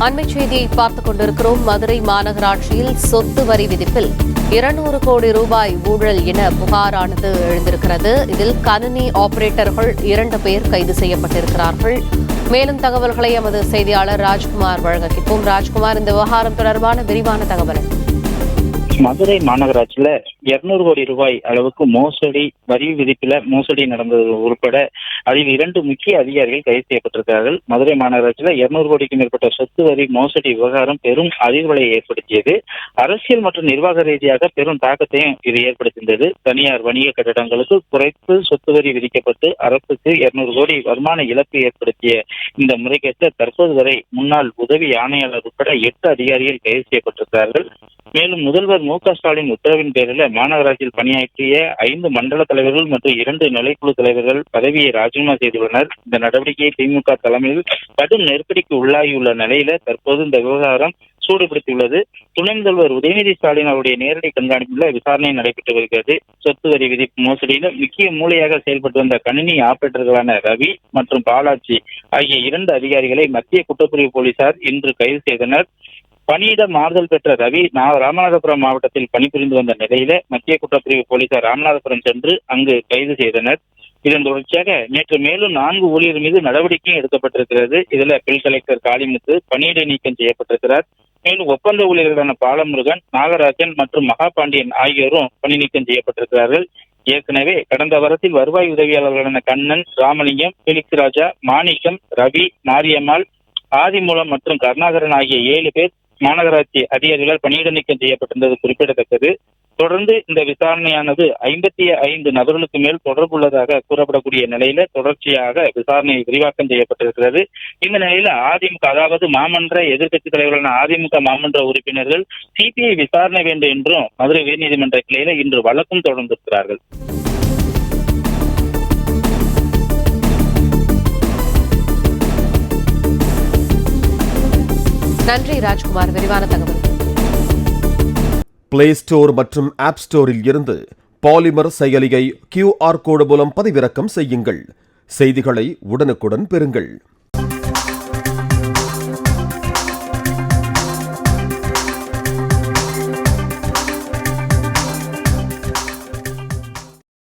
அண்மைச் செய்தியை பார்த்துக் கொண்டிருக்கிறோம். மதுரை மாநகராட்சியில் சொத்து வரி விதிப்பில் 200 கோடி ரூபாய் ஊழல் என புகாரானது எழுந்திருக்கிறது. இதில் கணினி ஆபரேட்டர்கள் 2 பேர் கைது செய்யப்பட்டிருக்கிறார்கள். மேலும் தகவல்களை எமது செய்தியாளர் ராஜ்குமார் வழங்க கேட்போம். ராஜ்குமார், இந்த விவகாரம் தொடர்பான விரிவான தகவல். மதுரை மாநகராட்சியில 200 கோடி ரூபாய் அளவுக்கு மோசடி, வரி விதிப்பில மோசடி நடந்தது உட்பட அதில் 2 முக்கிய அதிகாரிகள் கைது செய்யப்பட்டிருக்கிறார்கள். மதுரை மாநகராட்சியில 200 கோடிக்கு மேற்பட்ட சொத்து வரி மோசடி விவகாரம் பெரும் அதிர்வலை ஏற்படுத்தியது. அரசியல் மற்றும் நிர்வாக ரீதியாக பெரும் தாக்கத்தையும் இது ஏற்படுத்தியிருந்தது. தனியார் வணிக கட்டடங்களுக்கு குறைத்து சொத்து வரி விதிக்கப்பட்டு அரசுக்கு 200 கோடி வருமான இழப்பு ஏற்படுத்திய இந்த முறைகேட்டில் தற்போது வரை முன்னாள் உதவி ஆணையாளர் உட்பட 8 அதிகாரிகள் கைது செய்யப்பட்டிருக்கிறார்கள். மேலும் முதல்வர் மு.க.ஸ்டாலின் உத்தரவின் பேரில் மாநகராட்சியில் பணியாற்றிய 5 மண்டல தலைவர்கள் மற்றும் 2 நிலைக்குழு தலைவர்கள் பதவியை ராஜினாமா செய்துள்ளனர். இந்த நடவடிக்கையை திமுக தலைமையில் கடும் நெருக்கடிக்கு உள்ளாகியுள்ள நிலையில தற்போது இந்த விவகாரம் சூடுபிடித்துள்ளது. துணை முதல்வர் உதயநிதி ஸ்டாலின் அவருடைய நேரடி கண்காணிப்பில் விசாரணை நடைபெற்று வருகிறது. சொத்து வரி விதிப்பு மோசடியில் முக்கிய மூளையாக செயல்பட்டு வந்த கணினி ஆபரேட்டர்களான ரவி மற்றும் பாலாஜி ஆகிய 2 அதிகாரிகளை மத்திய குற்றப்பிரிவு போலீசார் இன்று கைது செய்தனர். பணியிட மாறுதல் பெற்ற ரவி ராமநாதபுரம் மாவட்டத்தில் பணிபுரிந்து வந்த நிலையில மத்திய குற்றப்பிரிவு போலீசார் ராமநாதபுரம் சென்று அங்கு கைது செய்தனர். இதன் தொடர்ச்சியாக நேற்று மேலும் 4 ஊழியர் மீது நடவடிக்கையும் எடுக்கப்பட்டிருக்கிறது. இதுல பில் கலெக்டர் காளிமுத்து பணியிட நீக்கம் செய்யப்பட்டிருக்கிறார். மேலும் ஒப்பந்த ஊழியர்களான பாலமுருகன், நாகராஜன் மற்றும் மகாபாண்டியன் ஆகியோரும் பணி நீக்கம் செய்யப்பட்டிருக்கிறார்கள். ஏற்கனவே கடந்த வாரத்தில் வருவாய் உதவியாளர்களான கண்ணன், ராமலிங்கம், பிலிக்ஸ் ராஜா, மாணிக்கம், ரவி, மாரியம்மாள், ஆதிமூலம் மற்றும் கருணாகரன் ஆகிய 7 பேர் மாநகராட்சி அதிகாரிகளால் பணியிட நீக்கம் செய்யப்பட்டிருந்தது குறிப்பிடத்தக்கது. தொடர்ந்து இந்த விசாரணையானது 55 நபர்களுக்கு மேல் தொடர்புள்ளதாக கூறப்படக்கூடிய நிலையில தொடர்ச்சியாக விசாரணை விரிவாக்கம் செய்யப்பட்டிருக்கிறது. இந்த நிலையில அதிமுக, அதாவது மாமன்ற எதிர்க்கட்சித் தலைவர்களான அதிமுக மாமன்ற உறுப்பினர்கள் சிபிஐ விசாரணை வேண்டும் என்றும் மதுரை உயர்நீதிமன்ற கிளையில இன்று வழக்கும் தொடர்ந்திருக்கிறார்கள். நன்றி ராஜ்குமார், விரிவான தகவல். பிளே ஸ்டோர் மற்றும் ஆப் ஸ்டோரில் இருந்து பாலிமர் செயலியை QR கோடு மூலம் பதிவிறக்கம் செய்யுங்கள். செய்திகளை உடனுக்குடன் பெறுங்கள்.